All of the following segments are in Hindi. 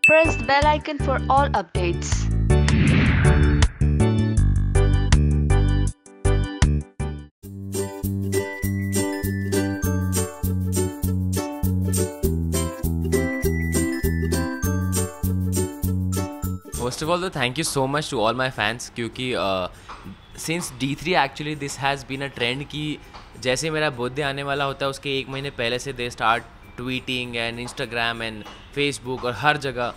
press the bell icon for all updates. First of all, though, thank you so much to all my fans क्योंकि since D3 actually this has been a trend कि जैसे मेरा बर्थडे आने वाला होता है उसके एक महीने पहले से they start tweeting and Instagram and Facebook और हर जगह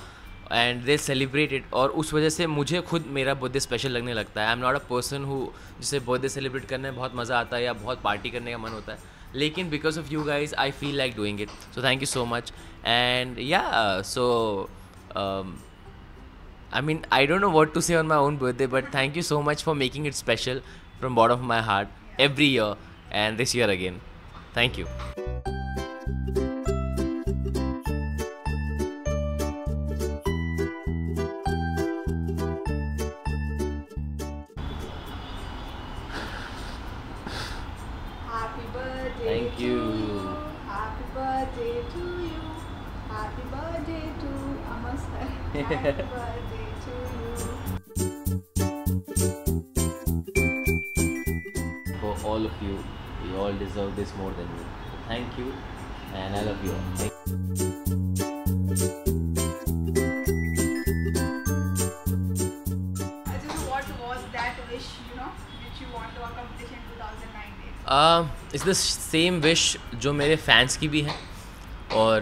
and they celebrate it और उस वजह से मुझे खुद मेरा बर्थडे स्पेशल लगने लगता है. I am not a person who जिसे बर्थडे सेलिब्रेट करने में बहुत मज़ा आता है या बहुत पार्टी करने का मन होता है, लेकिन because of you guys I feel like doing it. So thank you so much and या सो I mean, I don't know what to say on my own birthday, but thank you so much for making it special from bottom of my heart every year and this year again. Thank you. Happy birthday Thank to you. Happy birthday to you. Happy birthday to Amar sir. Happy birthday to you. For all of you, you all deserve this more than me. Thank you, and I love you all. Ajay, what was that wish, which you want to accomplish in 2019? It's the same wish जो मेरे fans की भी है और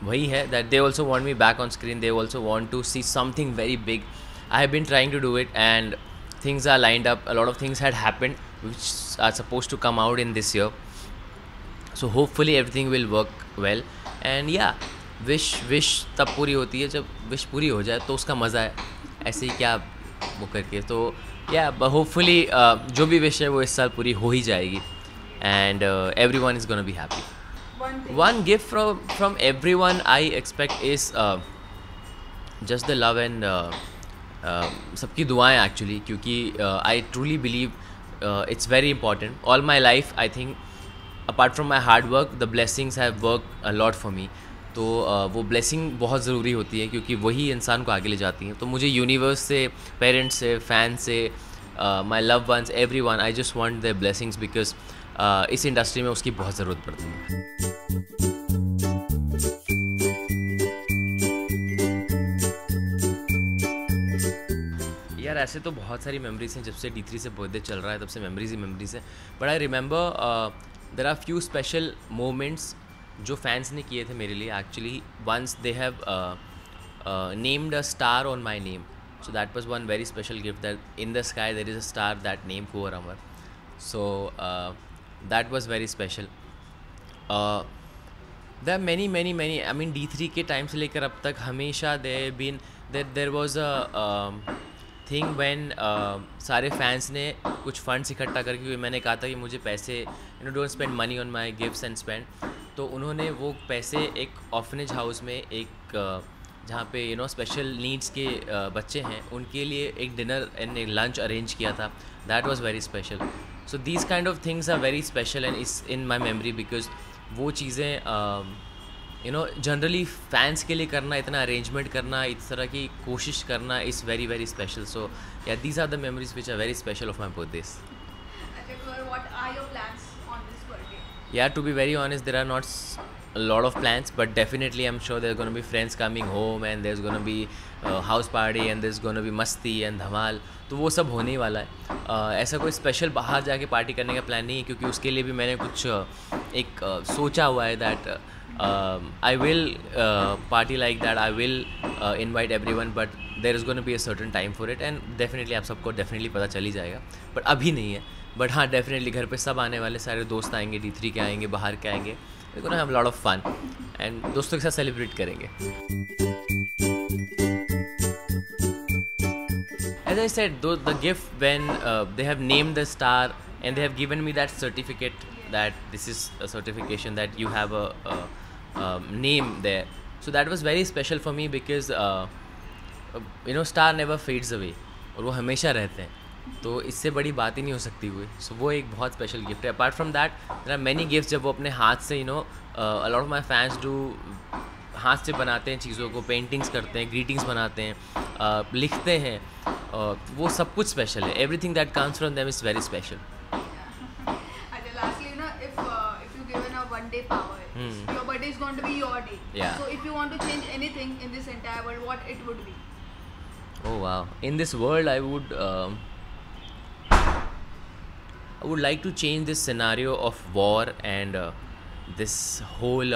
वही है that they also want me back on screen. They also want to see something very big. I have been trying to do it and things are lined up. A lot of things had happened which are supposed to come out in this year. So hopefully everything will work well. And yeah, wish तब पूरी होती है जब wish पूरी हो जाए तो उसका मज़ा है. ऐसे ही क्या वो करके तो yeah, but hopefully जो भी wish है वो इस साल पूरी हो ही जाएगी. And everyone is gonna be happy. One thing. One gift from everyone I expect is just the love and सबकी दुआएं actually क्योंकि I truly believe it's very important. All my life I think apart from my hard work the blessings have worked a lot for me. तो वो blessing बहुत ज़रूरी होती है क्योंकि वही इंसान को आगे ले जाती हैं. तो मुझे यूनिवर्स से, पेरेंट्स से, फैंस से, my loved ones, everyone, I just want their blessings because इस इंडस्ट्री में उसकी बहुत ज़रूरत पड़ती है. यार ऐसे तो बहुत सारी मेमोरीज हैं. जब से D3 से बर्थडे चल रहा है तब से मेमोरीज ही मेमोरीज हैं. But I remember there are few special moments जो फैंस ने किए थे मेरे लिए. Actually once they have named a star on my name. So that was one very special gift that in the sky there is a star that named Kuvar Amar. So that was very special. There are many. I mean D3 के टाइम से लेकर अब तक हमेशा there was a thing when सारे फैंस ने कुछ फंड्स इकट्ठा करके, क्योंकि मैंने कहा था कि मुझे पैसे don't spend money on my gifts and spend, तो उन्होंने वो पैसे एक ऑर्फनेज हाउस में एक जहाँ पे स्पेशल नीड्स के बच्चे हैं उनके लिए एक डिनर एंड एक लंच अरेंज किया था. That was very special. So these kind of things are very special and is in my memory because वो चीज़ें जनरली फैंस के लिए करना, इतना अरेंजमेंट करना, इस तरह की कोशिश करना is very very special. So या these are the memories which are very special of my birthdays. Ajay, what are your plans on this birthday? Yeah, to be very honest, there are not a lot of plans, but definitely I'm sure there's going to be friends coming home and there's going to be house party and there's going to be मस्ती and धमाल. तो वो सब होने ही वाला है. ऐसा कोई स्पेशल बाहर जाके पार्टी करने का प्लान नहीं है क्योंकि उसके लिए भी मैंने कुछ एक सोचा हुआ है that I will party like that. I will invite everyone but there is gonna be a certain time for it and definitely आप सबको डेफिनेटली पता चल ही जाएगा. बट अभी नहीं है. बट हाँ, डेफिनेटली घर पे सब आने वाले, सारे दोस्त आएंगे, D3 के आएंगे, बाहर के आएंगे. We're gonna have a lot of fun and दोस्तों के साथ सेलिब्रेट करेंगे. As I said, the gift when they have named the star and they have given me that certificate that this is a certification that you have a name there. So that was very special for me because star never fades away और वो हमेशा रहते हैं. तो इससे बड़ी बात ही नहीं हो सकती हुई. सो वो एक बहुत स्पेशल गिफ्ट है. Apart from that there are many gifts जब वो अपने हाथ से a lot of my fans do हाथ से बनाते हैं चीज़ों को, पेंटिंग्स करते हैं, ग्रीटिंग्स बनाते हैं, लिखते हैं, वो सब कुछ स्पेशल है. Everything that comes from them is very special. And lastly, if you given a one day power, your birthday is going to be your day. Yeah. So if you want to change anything in this entire world, what it would be? Oh wow! In this world, I would like to change this scenario of war and this whole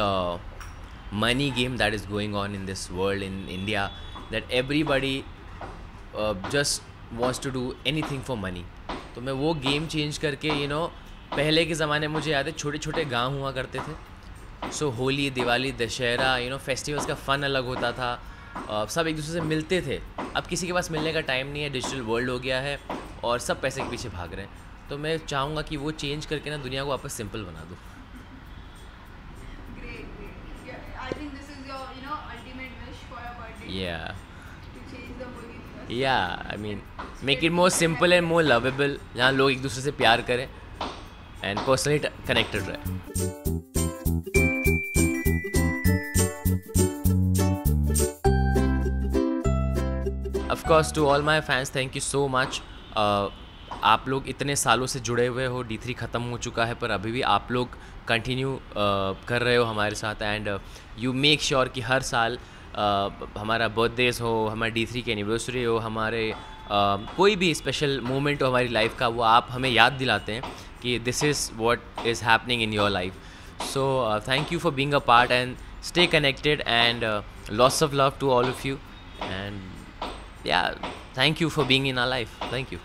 money game that is going on in this world in India. That everybody just wants to do anything for money. तो मैं वो गेम चेंज करके पहले के ज़माने मुझे याद है छोटे छोटे गांव हुआ करते थे. सो होली, दिवाली, दशहरा, फेस्टिवल्स का फ़न अलग होता था. सब एक दूसरे से मिलते थे. अब किसी के पास मिलने का टाइम नहीं है, डिजिटल वर्ल्ड हो गया है और सब पैसे के पीछे भाग रहे हैं. तो मैं चाहूँगा कि वो चेंज करके ना दुनिया को वापस सिंपल बना दूँ. Great. Yeah, I think this is your ultimate wish for your birthday. Yeah. To change the holy first. Yeah, I mean, make it more simple and more lovable. जहाँ लोग एक दूसरे से प्यार करें and personally connected रहे. Of course, to all my fans, thank you so much. आप लोग इतने सालों से जुड़े हुए हो. D3 ख़त्म हो चुका है पर अभी भी आप लोग कंटिन्यू कर रहे हो हमारे साथ. एंड यू मेक श्योर कि हर साल हमारा बर्थडेज हो, हमारे D3 की एनिवर्सरी हो, हमारे कोई भी स्पेशल मोमेंट हो हमारी लाइफ का, वो आप हमें याद दिलाते हैं कि this is what is happening in your life. So thank you for being a part and stay connected and lots of love to all of you. And yeah, thank you for being in our life. Thank you.